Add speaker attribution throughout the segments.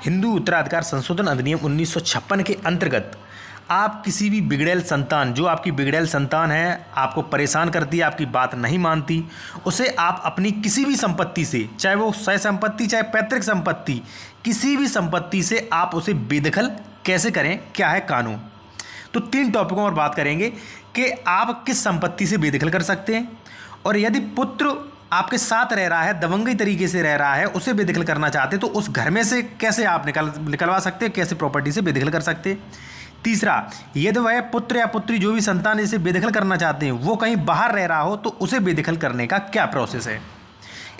Speaker 1: हिंदू उत्तराधिकार संशोधन अधिनियम 1956 के अंतर्गत आप किसी भी बिगड़ैल संतान, जो आपकी बिगड़ैल संतान है, आपको परेशान करती है, आपकी बात नहीं मानती, उसे आप अपनी किसी भी संपत्ति से, चाहे वो सह संपत्ति चाहे पैतृक संपत्ति, किसी भी संपत्ति से आप उसे बेदखल कैसे करें, क्या है कानून। तो 3 टॉपिकों पर बात करेंगे कि आप किस संपत्ति से बेदखल कर सकते हैं, और यदि पुत्र आपके साथ रह रहा है, दबंगई तरीके से रह रहा है, उसे बेदखल करना चाहते तो उस घर में से कैसे आप निकलवा सकते हैं, कैसे प्रॉपर्टी से बेदखल कर सकते हैं। तीसरा, यदि वह पुत्र या पुत्री जो भी संतान इसे बेदखल करना चाहते हैं वो कहीं बाहर रह रहा हो तो उसे बेदखल करने का क्या प्रोसेस है।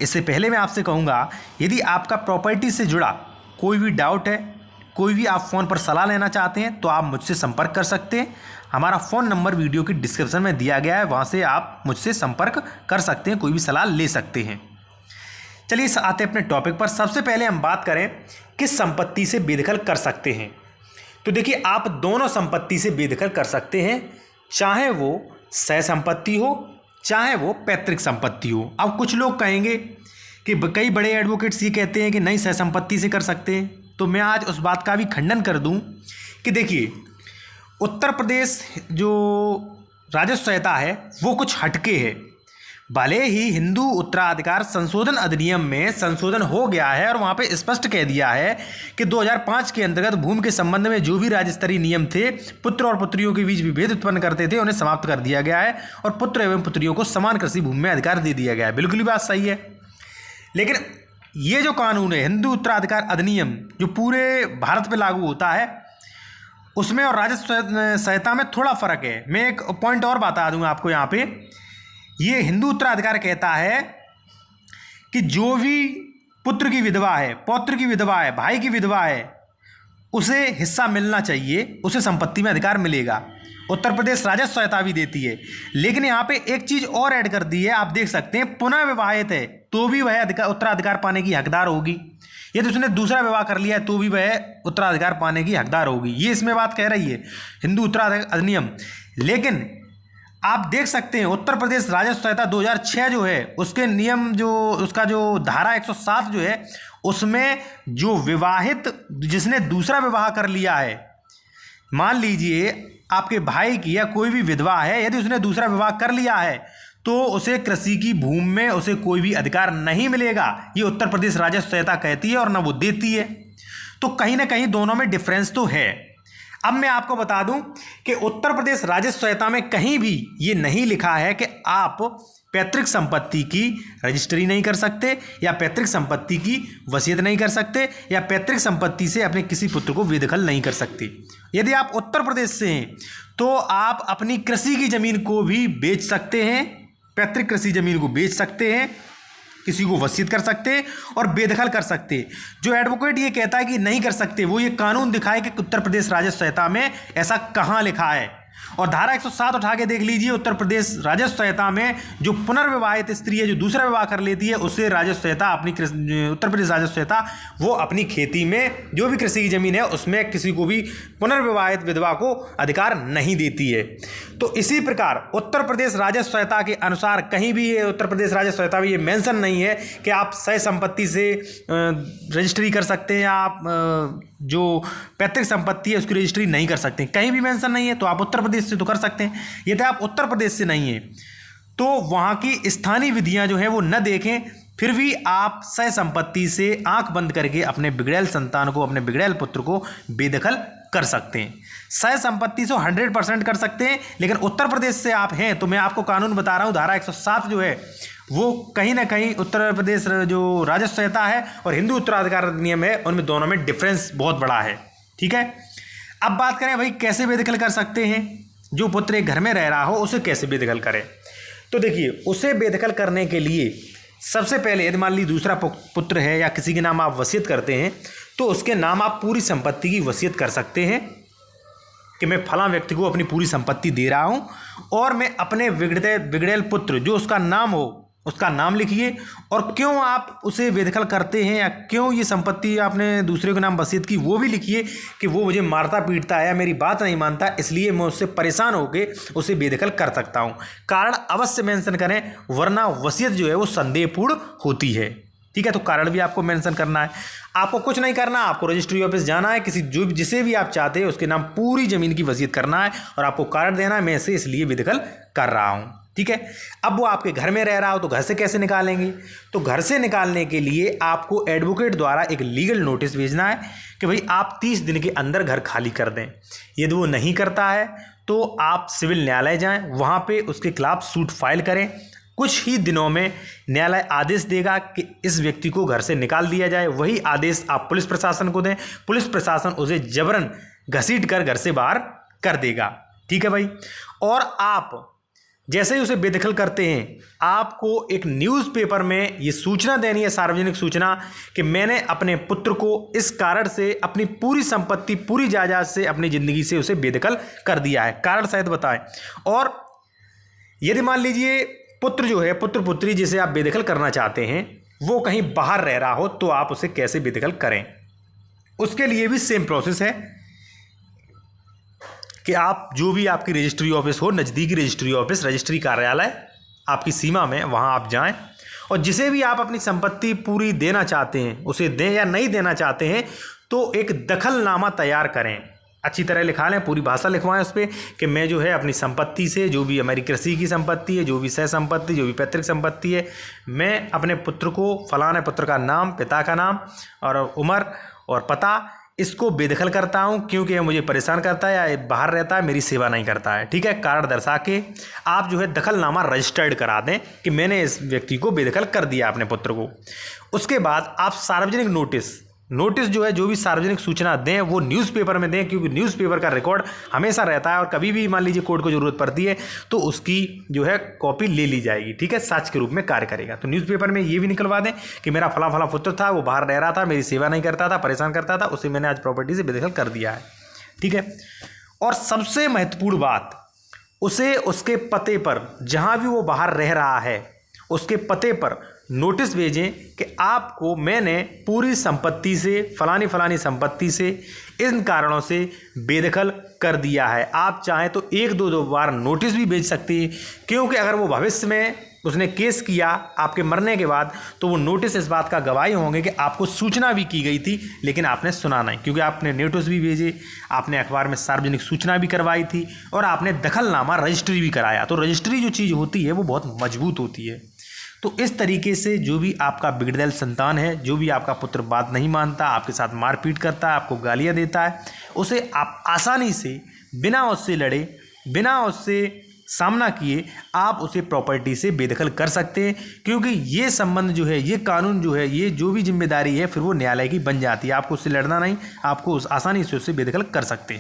Speaker 1: इससे पहले मैं आपसे कहूँगा, यदि आपका प्रॉपर्टी से जुड़ा कोई भी डाउट है, कोई भी आप फ़ोन पर सलाह लेना चाहते हैं तो आप मुझसे संपर्क कर सकते हैं। हमारा फ़ोन नंबर वीडियो की डिस्क्रिप्शन में दिया गया है, वहाँ से आप मुझसे संपर्क कर सकते हैं, कोई भी सलाह ले सकते हैं। चलिए आते हैं अपने टॉपिक पर। सबसे पहले हम बात करें किस संपत्ति से बेदखल कर सकते हैं। तो देखिए, आप दोनों संपत्ति से बेदखल कर सकते हैं, चाहे वो सह संपत्ति हो चाहे वो पैतृक संपत्ति हो। अब कुछ लोग कहेंगे कि कई बड़े एडवोकेट्स ये कहते हैं कि नहीं, सह संपत्ति से कर सकते हैं, तो मैं आज उस बात का भी खंडन कर दूं कि देखिए, उत्तर प्रदेश जो राजस्व संहिता है वो कुछ हटके है। भले ही हिंदू उत्तराधिकार संशोधन अधिनियम में संशोधन हो गया है और वहाँ पे स्पष्ट कह दिया है कि 2005 के अंतर्गत भूमि के संबंध में जो भी राज्य स्तरीय नियम थे, पुत्र और पुत्रियों के बीच विभेद उत्पन्न करते थे, उन्हें समाप्त कर दिया गया है और पुत्र एवं पुत्रियों को समान कृषि भूमि में अधिकार दे दिया गया है। बिल्कुल ही बात सही है। लेकिन ये जो कानून है, हिंदू उत्तराधिकार अधिनियम, जो पूरे भारत पे लागू होता है, उसमें और राजस्व संहिता में थोड़ा फ़र्क है। मैं एक पॉइंट और बता दूंगा आपको यहाँ पे। ये हिंदू उत्तराधिकार कहता है कि जो भी पुत्र की विधवा है, पौत्र की विधवा है, भाई की विधवा है, उसे हिस्सा मिलना चाहिए, उसे संपत्ति में अधिकार मिलेगा। उत्तर प्रदेश राजस्व संहिता भी देती है। लेकिन यहाँ पे एक चीज़ और ऐड कर दी है, आप देख सकते हैं, पुनः विवाहित है तो भी वह उत्तराधिकार पाने की हकदार होगी। यदि उसने दूसरा विवाह कर लिया है तो भी वह उत्तराधिकार पाने की हकदार होगी। ये इसमें बात कह रही है हिंदू उत्तराधिकार अधिनियम। लेकिन आप देख सकते हैं, उत्तर प्रदेश राजस्व संहिता 2006 जो है, उसके नियम जो उसका जो धारा 107 जो है, उसमें जो विवाहित, जिसने दूसरा विवाह कर लिया है, मान लीजिए आपके भाई की या कोई भी विधवा है, यदि उसने दूसरा विवाह कर लिया है तो उसे कृषि की भूमि में उसे कोई भी अधिकार नहीं मिलेगा। ये उत्तर प्रदेश राजस्व संहिता कहती है और ना वो देती है। तो कहीं ना कहीं दोनों में डिफरेंस तो है। अब मैं आपको बता दूं कि उत्तर प्रदेश राजस्व संहिता में कहीं भी ये नहीं लिखा है कि आप पैतृक संपत्ति की रजिस्ट्री नहीं कर सकते, या पैतृक संपत्ति की वसीयत नहीं कर सकते, या पैतृक संपत्ति से अपने किसी पुत्र को बेदखल नहीं कर सकते। यदि आप उत्तर प्रदेश से हैं तो आप अपनी कृषि की ज़मीन को भी बेच सकते हैं, पैतृक कृषि ज़मीन को बेच सकते हैं, किसी को वसीयत कर सकते हैं और बेदखल कर सकते हैं। जो एडवोकेट ये कहता है कि नहीं कर सकते, वो ये कानून दिखाए कि उत्तर प्रदेश राजस्व संहिता में ऐसा कहाँ लिखा है। और धारा 107 उठा के देख लीजिए, उत्तर प्रदेश राजस्व संहिता में जो पुनर्विवाहित स्त्री है, जो दूसरा विवाह कर लेती है, उससे राजस्व संहिता अपनी उत्तर प्रदेश राजस्व संहिता वो अपनी खेती में जो भी कृषि की ज़मीन है उसमें किसी को भी पुनर्विवाहित विधवा को अधिकार नहीं देती है। तो इसी प्रकार उत्तर प्रदेश राजस्व संहिता के अनुसार कहीं भी ये उत्तर प्रदेश राजस्व संहिता में ये मेंशन नहीं है कि आप सह संपत्ति से रजिस्ट्री कर सकते हैं, या आप जो पैतृक संपत्ति है उसकी रजिस्ट्री नहीं कर सकते। कहीं भी मेंशन नहीं है, तो आप उत्तर प्रदेश से तो कर सकते हैं। यदि आप उत्तर प्रदेश से नहीं हैं तो वहाँ की स्थानीय विधियाँ जो हैं वो न देखें, फिर भी आप सह संपत्ति से आंख बंद करके अपने बिगड़ैल संतान को, अपने बिगड़ैल पुत्र को बेदखल कर सकते हैं। सह संपत्ति से 100% कर सकते हैं। लेकिन उत्तर प्रदेश से आप हैं तो मैं आपको कानून बता रहा हूँ, धारा 107 जो है वो कहीं ना कहीं उत्तर प्रदेश जो राजस्व संहिता है और हिंदू उत्तराधिकार अधिनियम है, उनमें दोनों में डिफरेंस बहुत बड़ा है। ठीक है, अब बात करें भाई कैसे बेदखल कर सकते हैं। जो पुत्र एक घर में रह रहा हो उसे कैसे बेदखल करें। तो देखिए, उसे बेदखल करने के लिए सबसे पहले, यदि मान ली दूसरा पुत्र है या किसी के नाम आप वसीयत करते हैं, तो उसके नाम आप पूरी संपत्ति की वसीयत कर सकते हैं कि मैं फलां व्यक्ति को अपनी पूरी संपत्ति दे रहा हूं और मैं अपने बिगड़ैल पुत्र जो उसका नाम हो उसका नाम लिखिए, और क्यों आप उसे बेदखल करते हैं या क्यों ये संपत्ति आपने दूसरे के नाम वसीयत की वो भी लिखिए कि वो मुझे मारता पीटता है, मेरी बात नहीं मानता, इसलिए मैं उससे परेशान होकर उसे बेदखल कर सकता हूँ। कारण अवश्य मेंशन करें, वरना वसीयत जो है वो संदेहपूर्ण होती है। ठीक है, तो कारण भी आपको मेंशन करना है। आपको कुछ नहीं करना, आपको रजिस्ट्री ऑफिस जाना है, जिसे भी आप चाहते हैं उसके नाम पूरी ज़मीन की वसीयत करना है और आपको कारण देना है मैं इसे इसलिए बेदखल कर रहा हूँ। ठीक है, अब वो आपके घर में रह रहा हो तो घर से कैसे निकालेंगे? तो घर से निकालने के लिए आपको एडवोकेट द्वारा एक लीगल नोटिस भेजना है कि भाई आप 30 दिन के अंदर घर खाली कर दें। यदि वो नहीं करता है तो आप सिविल न्यायालय जाएं, वहाँ पे उसके खिलाफ सूट फाइल करें। कुछ ही दिनों में न्यायालय आदेश देगा कि इस व्यक्ति को घर से निकाल दिया जाए। वही आदेश आप पुलिस प्रशासन को दें, पुलिस प्रशासन उसे जबरन घसीट कर घर से बाहर कर देगा। ठीक है भाई, और आप जैसे ही उसे बेदखल करते हैं आपको एक न्यूज़पेपर में ये सूचना देनी है, सार्वजनिक सूचना, कि मैंने अपने पुत्र को इस कारण से अपनी पूरी संपत्ति, पूरी जायदाद से, अपनी ज़िंदगी से उसे बेदखल कर दिया है। कारण सहित बताएं। और यदि मान लीजिए पुत्र जो है, पुत्र पुत्री जिसे आप बेदखल करना चाहते हैं वो कहीं बाहर रह रहा हो तो आप उसे कैसे बेदखल करें, उसके लिए भी सेम प्रोसेस है कि आप जो भी आपकी रजिस्ट्री ऑफिस हो, नज़दीकी रजिस्ट्री ऑफिस, रजिस्ट्री कार्यालय आपकी सीमा में, वहाँ आप जाएं और जिसे भी आप अपनी संपत्ति पूरी देना चाहते हैं उसे दें, या नहीं देना चाहते हैं तो एक दखलनामा तैयार करें। अच्छी तरह लिखा लें, पूरी भाषा लिखवाएं उस पर कि मैं जो है अपनी संपत्ति से, जो भी हमारी कृषि की संपत्ति है, जो भी सह संपत्ति, जो भी पैतृक संपत्ति है, मैं अपने पुत्र को, फलाने पुत्र का नाम, पिता का नाम और उम्र और पता, इसको बेदखल करता हूं क्योंकि यह मुझे परेशान करता है या बाहर रहता है, मेरी सेवा नहीं करता है। ठीक है, कारण दर्शा के आप जो है दखलनामा रजिस्टर्ड करा दें कि मैंने इस व्यक्ति को बेदखल कर दिया अपने पुत्र को। उसके बाद आप सार्वजनिक नोटिस जो है, जो भी सार्वजनिक सूचना दें वो न्यूज़पेपर में दें, क्योंकि न्यूज़पेपर का रिकॉर्ड हमेशा रहता है और कभी भी मान लीजिए कोर्ट को ज़रूरत पड़ती है तो उसकी जो है कॉपी ले ली जाएगी। ठीक है, साक्ष्य के रूप में कार्य करेगा। तो न्यूज़पेपर में ये भी निकलवा दें कि मेरा फला फला पुत्र था, वो बाहर रह रहा था, मेरी सेवा नहीं करता था, परेशान करता था, उसे मैंने आज प्रॉपर्टी से बेदखल कर दिया है। ठीक है, और सबसे महत्वपूर्ण बात, उसे उसके पते पर, जहाँ भी वो बाहर रह रहा है उसके पते पर नोटिस भेजें कि आपको मैंने पूरी संपत्ति से, फलानी फलानी संपत्ति से इन कारणों से बेदखल कर दिया है। आप चाहें तो एक दो बार नोटिस भी भेज सकती है, क्योंकि अगर वो भविष्य में उसने केस किया आपके मरने के बाद तो वो नोटिस इस बात का गवाही होंगे कि आपको सूचना भी की गई थी लेकिन आपने सुना नहीं, क्योंकि आपने नोटिस भी भेजे, आपने अखबार में सार्वजनिक सूचना भी करवाई थी और आपने दखलनामा रजिस्ट्री भी कराया। तो रजिस्ट्री जो चीज़ होती है वो बहुत मजबूत होती है। तो इस तरीके से जो भी आपका बिगड़ैल संतान है, जो भी आपका पुत्र बात नहीं मानता, आपके साथ मारपीट करता है, आपको गालियाँ देता है, उसे आप आसानी से, बिना उससे लड़े, बिना उससे सामना किए, आप उसे प्रॉपर्टी से बेदखल कर सकते हैं। क्योंकि ये संबंध जो है, ये कानून जो है, ये जो भी जिम्मेदारी है फिर वो न्यायालय की बन जाती है। आपको उससे लड़ना नहीं, आपको आसानी से उससे बेदखल कर सकते हैं।